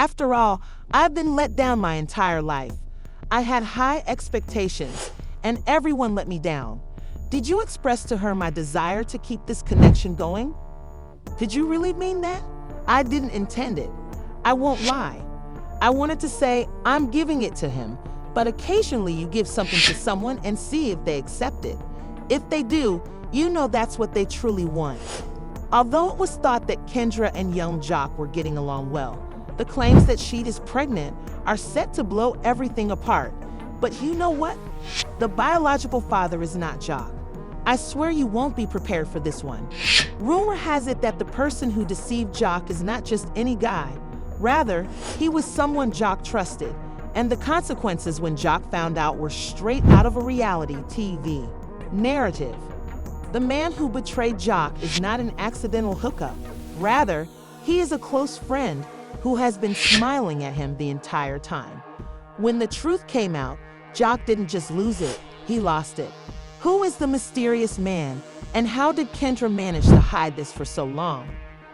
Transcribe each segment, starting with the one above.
After all, I've been let down my entire life. I had high expectations, and everyone let me down. Did you express to her my desire to keep this connection going? Did you really mean that? I didn't intend it. I won't lie. I wanted to say, I'm giving it to him, but occasionally you give something to someone and see if they accept it. If they do, you know that's what they truly want. Although it was thought that Kendra and young Jock were getting along well, the claims that she is pregnant are set to blow everything apart. But you know what? The biological father is not Jock. I swear you won't be prepared for this one. Rumor has it that the person who deceived Jock is not just any guy. Rather, he was someone Jock trusted, and the consequences when Jock found out were straight out of a reality TV narrative. The man who betrayed Jock is not an accidental hookup. Rather, he is a close friend who has been smiling at him the entire time. When the truth came out, Jock didn't just lose it, he lost it. Who is the mysterious man, and how did Kendra manage to hide this for so long?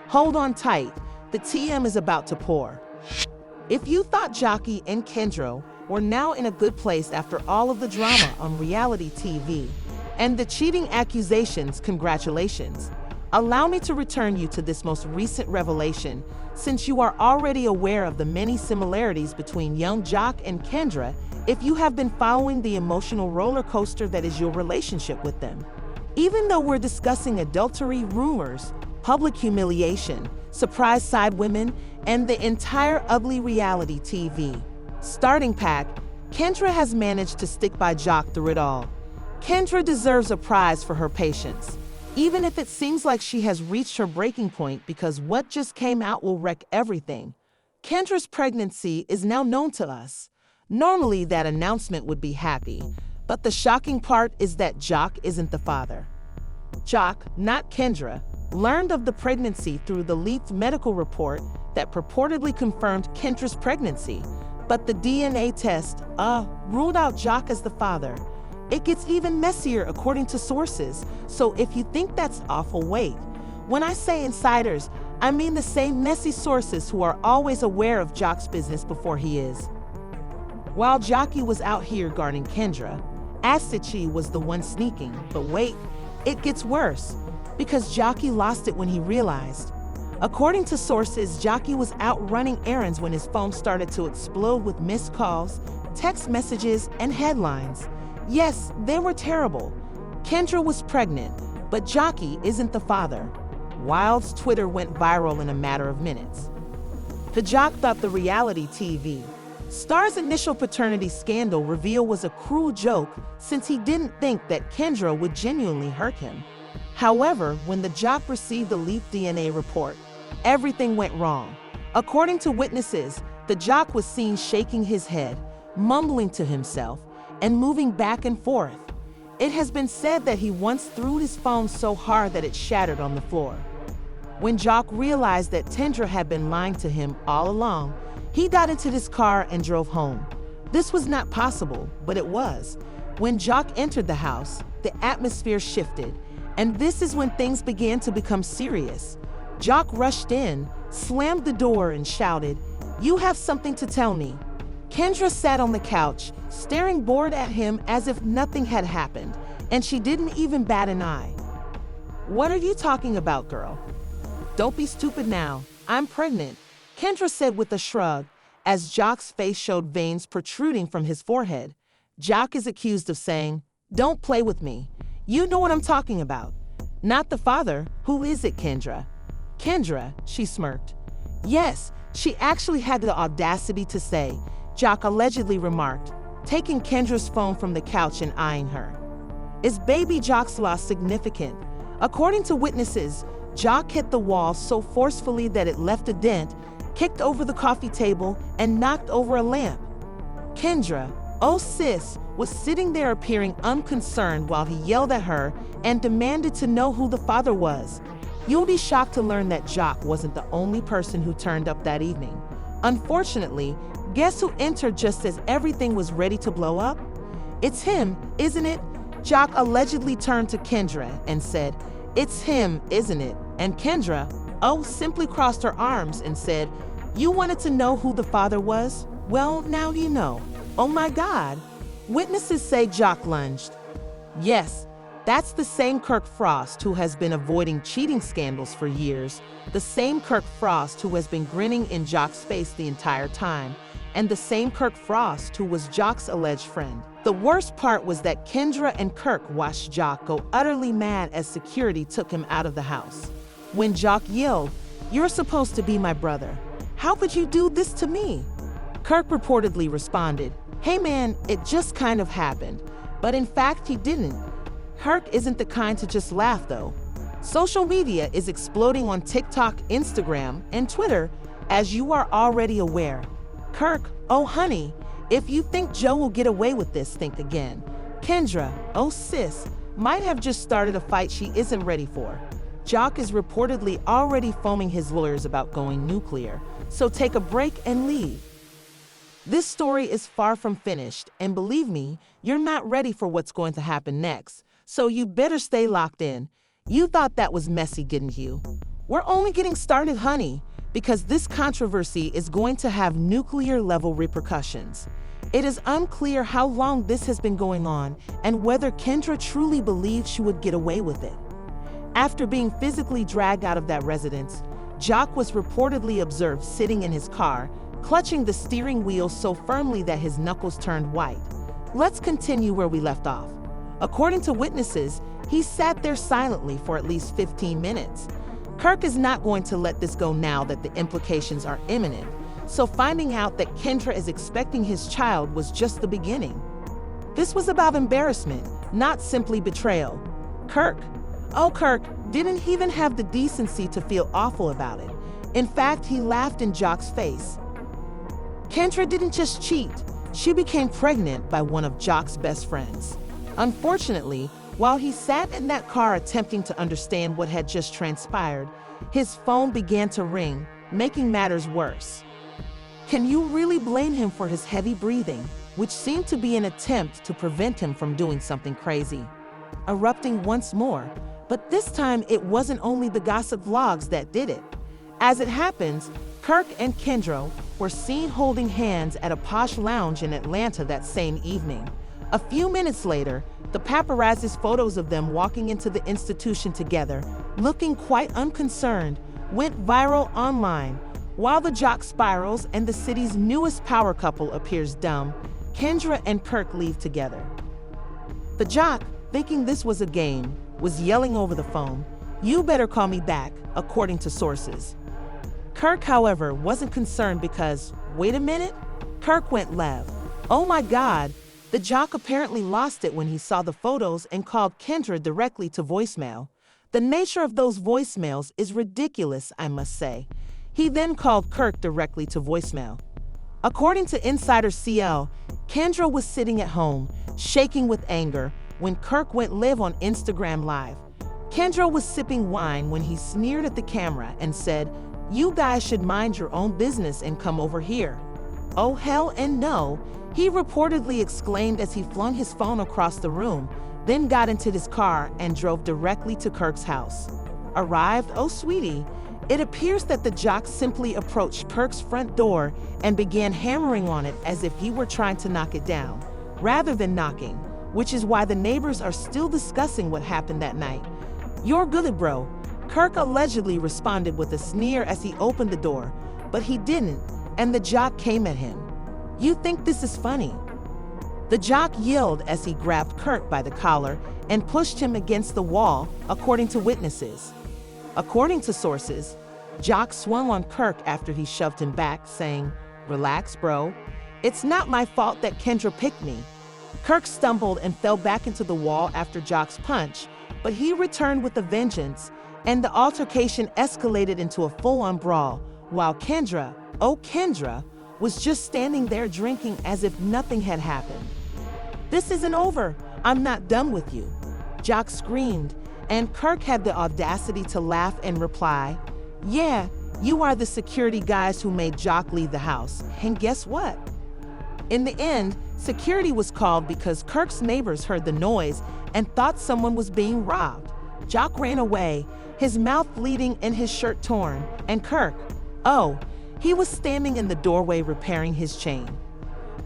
Hold on tight, the TM is about to pour. If you thought Jockey and Kendra were now in a good place after all of the drama on reality TV and the cheating accusations, congratulations. Allow me to return you to this most recent revelation, since you are already aware of the many similarities between young Jock and Kendra if you have been following the emotional roller coaster that is your relationship with them. Even though we're discussing adultery rumors, public humiliation, surprise side women, and the entire ugly reality TV starting pack, Kendra has managed to stick by Jock through it all. Kendra deserves a prize for her patience, even if it seems like she has reached her breaking point, because what just came out will wreck everything. Kendra's pregnancy is now known to us. Normally that announcement would be happy, but the shocking part is that Jock isn't the father. Jock, not Kendra, learned of the pregnancy through the leaked medical report that purportedly confirmed Kendra's pregnancy, but the DNA test, ruled out Jock as the father. It gets even messier according to sources, so if you think that's awful, wait. When I say insiders, I mean the same messy sources who are always aware of Jock's business before he is. While Jockey was out here guarding Kendra, Astichi was the one sneaking, but wait, it gets worse, because Jockey lost it when he realized. According to sources, Jockey was out running errands when his phone started to explode with missed calls, text messages, and headlines. Yes, they were terrible. Kendra was pregnant, but Jockey isn't the father. Wild's Twitter went viral in a matter of minutes. The Jock thought the reality TV star's initial paternity scandal reveal was a cruel joke, since he didn't think that Kendra would genuinely hurt him. However, when the Jock received the leaked DNA report, everything went wrong. According to witnesses, the Jock was seen shaking his head, mumbling to himself, and moving back and forth. It has been said that he once threw his phone so hard that it shattered on the floor. When Jock realized that Kendra had been lying to him all along, he got into his car and drove home. This was not possible, but it was. When Jock entered the house, the atmosphere shifted, and this is when things began to become serious. Jock rushed in, slammed the door, and shouted, "You have something to tell me." Kendra sat on the couch, staring bored at him as if nothing had happened, and she didn't even bat an eye. "What are you talking about, girl? Don't be stupid now. I'm pregnant," Kendra said with a shrug, as Jock's face showed veins protruding from his forehead. Jock is accused of saying, "Don't play with me. You know what I'm talking about." "Not the father. Who is it, Kendra?" "Kendra," she smirked. "Yes," she actually had the audacity to say, Jock allegedly remarked, taking Kendra's phone from the couch and eyeing her. "Is baby Jock's loss significant?" According to witnesses, Jock hit the wall so forcefully that it left a dent, kicked over the coffee table, and knocked over a lamp. Kendra, oh sis, was sitting there appearing unconcerned while he yelled at her and demanded to know who the father was. You'll be shocked to learn that Jock wasn't the only person who turned up that evening. Unfortunately, guess who entered just as everything was ready to blow up? "It's him, isn't it?" Jock allegedly turned to Kendra and said, "It's him, isn't it?" And Kendra, simply crossed her arms and said, You wanted to know who the father was? Well, now you know. Oh my God. Witnesses say Jock lunged. Yes, that's the same Kirk Frost who has been avoiding cheating scandals for years, the same Kirk Frost who has been grinning in Jock's face the entire time, and the same Kirk Frost who was Jock's alleged friend. The worst part was that Kendra and Kirk watched Jock go utterly mad as security took him out of the house. When Jock yelled, "You're supposed to be my brother. How could you do this to me?" Kirk reportedly responded, "Hey man, it just kind of happened." But in fact, he didn't. Kirk isn't the kind to just laugh though. Social media is exploding on TikTok, Instagram, and Twitter, as you are already aware. Kirk, oh honey, if you think Joe will get away with this, think again. Kendra, oh sis, might have just started a fight she isn't ready for. Jock is reportedly already foaming his lawyers about going nuclear, so take a break and leave. This story is far from finished, and believe me, you're not ready for what's going to happen next, so you better stay locked in. You thought that was messy, didn't you? We're only getting started, honey, because this controversy is going to have nuclear-level repercussions. It is unclear how long this has been going on and whether Kendra truly believed she would get away with it. After being physically dragged out of that residence, Jock was reportedly observed sitting in his car, clutching the steering wheel so firmly that his knuckles turned white. Let's continue where we left off. According to witnesses, he sat there silently for at least 15 minutes. Kirk is not going to let this go now that the implications are imminent, so finding out that Kendra is expecting his child was just the beginning. This was about embarrassment, not simply betrayal. Kirk didn't even have the decency to feel awful about it. In fact, he laughed in Jock's face. Kendra didn't just cheat, she became pregnant by one of Jock's best friends. Unfortunately, while he sat in that car attempting to understand what had just transpired, his phone began to ring, making matters worse. Can you really blame him for his heavy breathing, which seemed to be an attempt to prevent him from doing something crazy? Erupting once more, but this time it wasn't only the gossip vlogs that did it. As it happens, Kirk and Kendra were seen holding hands at a posh lounge in Atlanta that same evening. A few minutes later, the paparazzi's photos of them walking into the institution together, looking quite unconcerned, went viral online. While the Jock spirals and the city's newest power couple appears dumb, Kendra and Kirk leave together. The Jock, thinking this was a game, was yelling over the phone, "You better call me back," according to sources. Kirk, however, wasn't concerned because, wait a minute, Kirk went left. Oh my God, the Jock apparently lost it when he saw the photos and called Kendra directly to voicemail. The nature of those voicemails is ridiculous, I must say. He then called Kirk directly to voicemail. According to Insider CL, Kendra was sitting at home, shaking with anger, when Kirk went live on Instagram Live. Kendra was sipping wine when he sneered at the camera and said, "You guys should mind your own business and come over here." "Oh hell and no," he reportedly exclaimed as he flung his phone across the room, then got into his car and drove directly to Kirk's house. Arrived, oh sweetie, it appears that the Jock simply approached Kirk's front door and began hammering on it as if he were trying to knock it down, rather than knocking, which is why the neighbors are still discussing what happened that night. "You're good, bro," Kirk allegedly responded with a sneer as he opened the door, but he didn't, and the Jock came at him. "You think this is funny?" The Jock yelled as he grabbed Kirk by the collar and pushed him against the wall, according to witnesses. According to sources, Jock swung on Kirk after he shoved him back, saying, "Relax, bro. It's not my fault that Kendra picked me." Kirk stumbled and fell back into the wall after Jock's punch, but he returned with a vengeance, and the altercation escalated into a full-on brawl, while Kendra, oh Kendra, was just standing there drinking as if nothing had happened. "This isn't over. I'm not done with you," Jock screamed, and Kirk had the audacity to laugh and reply, "Yeah, you are the security guys who made Jock leave the house, and guess what?" In the end, security was called because Kirk's neighbors heard the noise and thought someone was being robbed. Jock ran away, his mouth bleeding and his shirt torn, and Kirk, oh, He was standing in the doorway repairing his chain.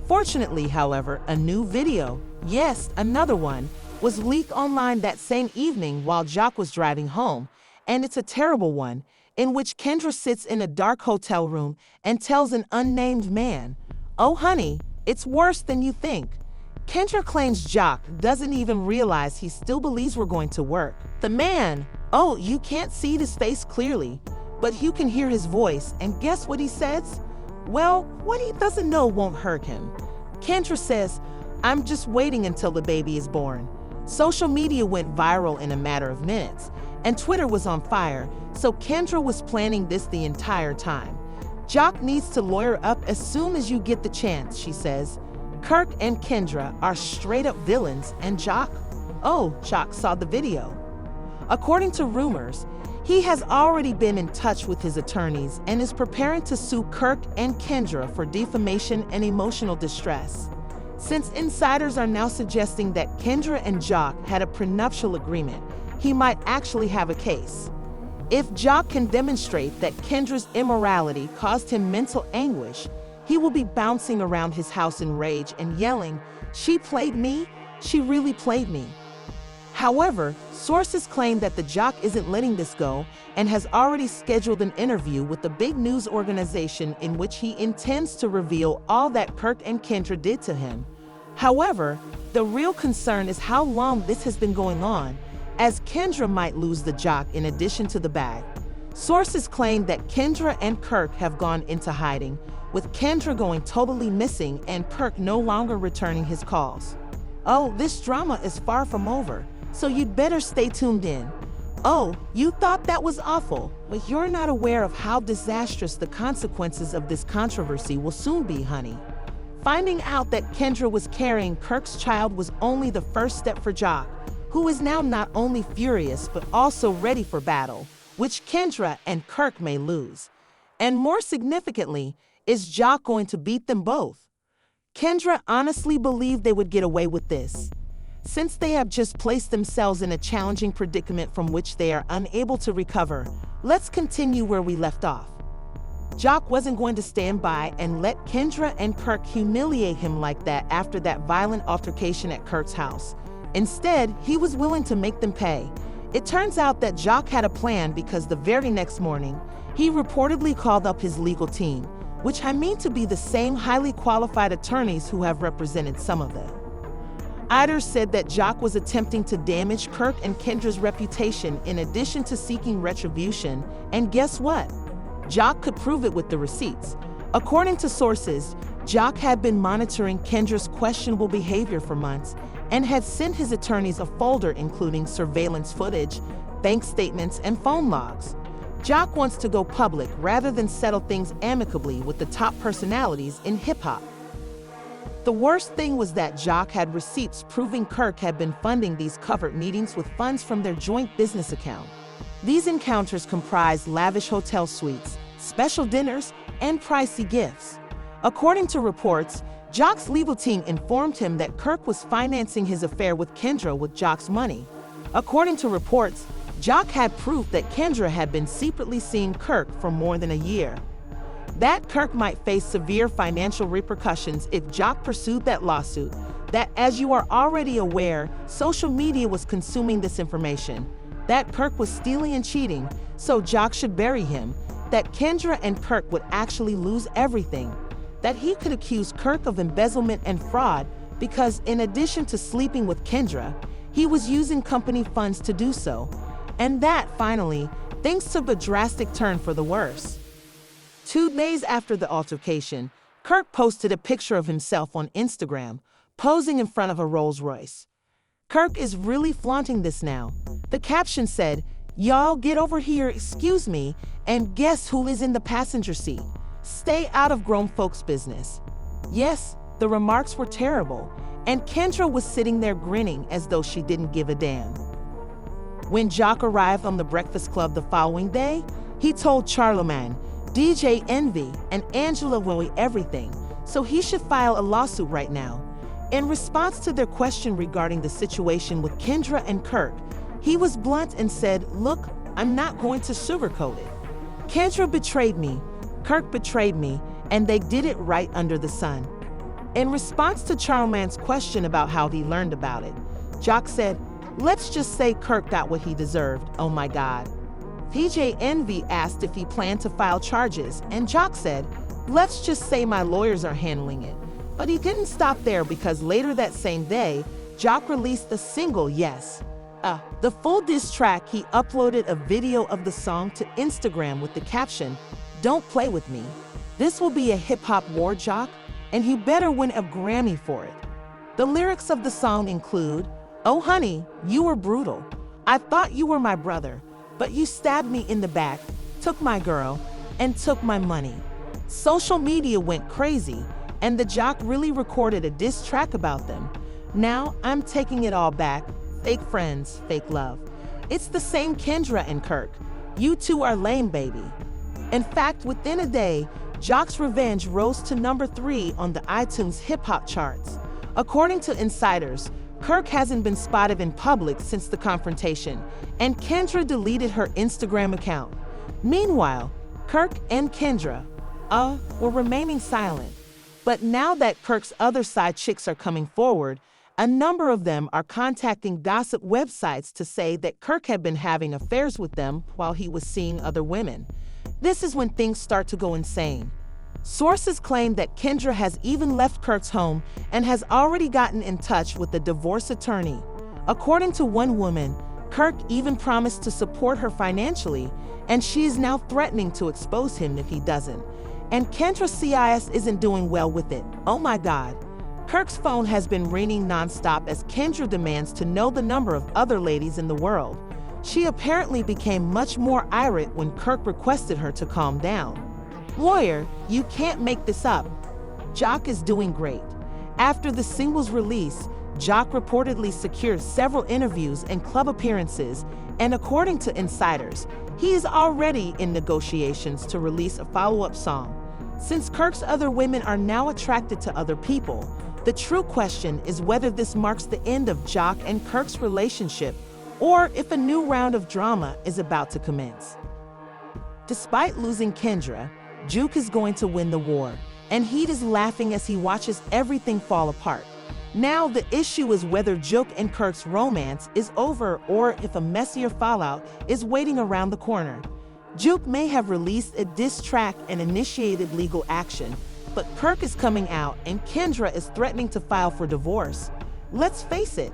Fortunately, however, a new video, yes, another one, was leaked online that same evening while Jock was driving home, and it's a terrible one, in which Kendra sits in a dark hotel room and tells an unnamed man, "Oh honey, it's worse than you think." Kendra claims Jock doesn't even realize he still believes we're going to work. The man, oh, you can't see his face clearly, but you can hear his voice, and guess what he says? Well, what he doesn't know won't hurt him. Kendra says, "I'm just waiting until the baby is born." Social media went viral in a matter of minutes, and Twitter was on fire, so Kendra was planning this the entire time. Jock needs to lawyer up as soon as you get the chance, she says. Kirk and Kendra are straight up villains, and Jock saw the video. According to rumors, he has already been in touch with his attorneys and is preparing to sue Kirk and Kendra for defamation and emotional distress. Since insiders are now suggesting that Kendra and Jock had a prenuptial agreement, he might actually have a case. If Jock can demonstrate that Kendra's immorality caused him mental anguish, he will be bouncing around his house in rage and yelling, "She played me, she really played me." However, sources claim that the Jock isn't letting this go and has already scheduled an interview with a big news organization in which he intends to reveal all that Kirk and Kendra did to him. However, the real concern is how long this has been going on, as Kendra might lose the Jock in addition to the bag. Sources claim that Kendra and Kirk have gone into hiding, with Kendra going totally missing and Kirk no longer returning his calls. Oh, this drama is far from over, so you'd better stay tuned in. Oh, you thought that was awful, but you're not aware of how disastrous the consequences of this controversy will soon be, honey. Finding out that Kendra was carrying Kirk's child was only the first step for Jock, who is now not only furious but also ready for battle, which Kendra and Kirk may lose. And more significantly, is Jock going to beat them both? Kendra honestly believed they would get away with this, since they have just placed themselves in a challenging predicament from which they are unable to recover. Let's continue where we left off. Jock wasn't going to stand by and let Kendra and Kirk humiliate him like that after that violent altercation at Kirk's house. Instead, he was willing to make them pay. It turns out that Jock had a plan because the very next morning, he reportedly called up his legal team, which I mean to be the same highly qualified attorneys who have represented some of them. Iders said that Jock was attempting to damage Kirk and Kendra's reputation in addition to seeking retribution, and guess what? Jock could prove it with the receipts. According to sources, Jock had been monitoring Kendra's questionable behavior for months and had sent his attorneys a folder including surveillance footage, bank statements, and phone logs. Jock wants to go public rather than settle things amicably with the top personalities in hip-hop. The worst thing was that Jock had receipts proving Kirk had been funding these covert meetings with funds from their joint business account. These encounters comprised lavish hotel suites, special dinners, and pricey gifts. According to reports, Jock's legal team informed him that Kirk was financing his affair with Kendra with Jock's money. According to reports, Jock had proof that Kendra had been secretly seeing Kirk for more than a year. That Kirk might face severe financial repercussions if Jock pursued that lawsuit, that, as you are already aware, social media was consuming this information, that Kirk was stealing and cheating, so Jock should bury him, that Kendra and Kirk would actually lose everything, that he could accuse Kirk of embezzlement and fraud because, in addition to sleeping with Kendra, he was using company funds to do so, and that, finally, things took a drastic turn for the worse. 2 days after the altercation, Kirk posted a picture of himself on Instagram, posing in front of a Rolls-Royce. Kirk is really flaunting this now. The caption said, "Y'all get over here, excuse me, and guess who is in the passenger seat? Stay out of grown folks' business." Yes, the remarks were terrible, and Kendra was sitting there grinning as though she didn't give a damn. When Jock arrived on the Breakfast Club the following day, he told Charlemagne, DJ Envy, and Angela Willie everything, so he should file a lawsuit right now. In response to their question regarding the situation with Kendra and Kirk, he was blunt and said, "Look, I'm not going to sugarcoat it. Kendra betrayed me, Kirk betrayed me, and they did it right under the sun. In response to Charlemagne's question about how he learned about it, Jock said, "Let's just say Kirk got what he deserved, oh my God." PJ Envy asked if he planned to file charges, and Jock said, "Let's just say my lawyers are handling it." But he didn't stop there, because later that same day, Jock released the single Yes. The full diss track. He uploaded a video of the song to Instagram with the caption, "Don't play with me. This will be a hip-hop war, Jock, and you better win a Grammy for it." The lyrics of the song include, "Oh honey, you were brutal. I thought you were my brother, but you stabbed me in the back, took my girl, and took my money." Social media went crazy, and the Jock really recorded a diss track about them. "Now I'm taking it all back. Fake friends, fake love. It's the same Kendra and Kirk. You two are lame, baby." In fact, within a day, Jock's Revenge rose to number 3 on the iTunes hip-hop charts. According to insiders, Kirk hasn't been spotted in public since the confrontation, and Kendra deleted her Instagram account. Meanwhile, Kirk and Kendra were remaining silent. But now that Kirk's other side chicks are coming forward, a number of them are contacting gossip websites to say that Kirk had been having affairs with them while he was seeing other women. This is when things start to go insane. Sources claim that Kendra has even left Kirk's home and has already gotten in touch with the divorce attorney. According to one woman, Kirk even promised to support her financially, and she is now threatening to expose him if he doesn't. And Kendra CIS isn't doing well with it. Oh my God. Kirk's phone has been ringing nonstop as Kendra demands to know the number of other ladies in the world. She apparently became much more irate when Kirk requested her to calm down. "Lawyer, you can't make this up. Jock is doing great." After the single's release, Jock reportedly secured several interviews and club appearances, and according to insiders, he is already in negotiations to release a follow-up song. Since Kirk's other women are now attracted to other people, the true question is whether this marks the end of Jock and Kirk's relationship, or if a new round of drama is about to commence. Despite losing Kendra, Juke is going to win the war, and Heat is laughing as he watches everything fall apart. Now the issue is whether Juke and Kirk's romance is over, or if a messier fallout is waiting around the corner. Juke may have released a diss track and initiated legal action, but Kirk is coming out and Kendra is threatening to file for divorce. Let's face it,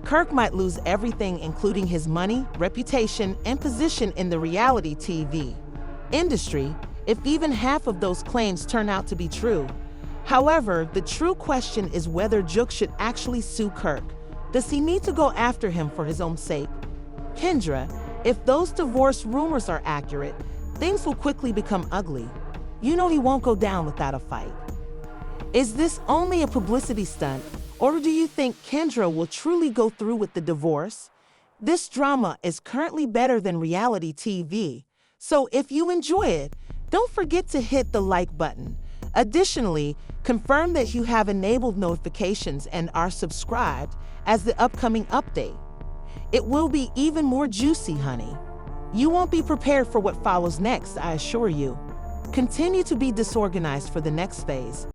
Kirk might lose everything, including his money, reputation, and position in the reality TV industry, if even half of those claims turn out to be true. However, the true question is whether Juke should actually sue Kirk. Does he need to go after him for his own sake? Kendra, if those divorce rumors are accurate, things will quickly become ugly. You know he won't go down without a fight. Is this only a publicity stunt, or do you think Kendra will truly go through with the divorce? This drama is currently better than reality TV, so if you enjoy it, don't forget to hit the like button. Additionally, confirm that you have enabled notifications and are subscribed as the upcoming update. It will be even more juicy, honey. You won't be prepared for what follows next, I assure you. Continue to be disorganized for the next phase.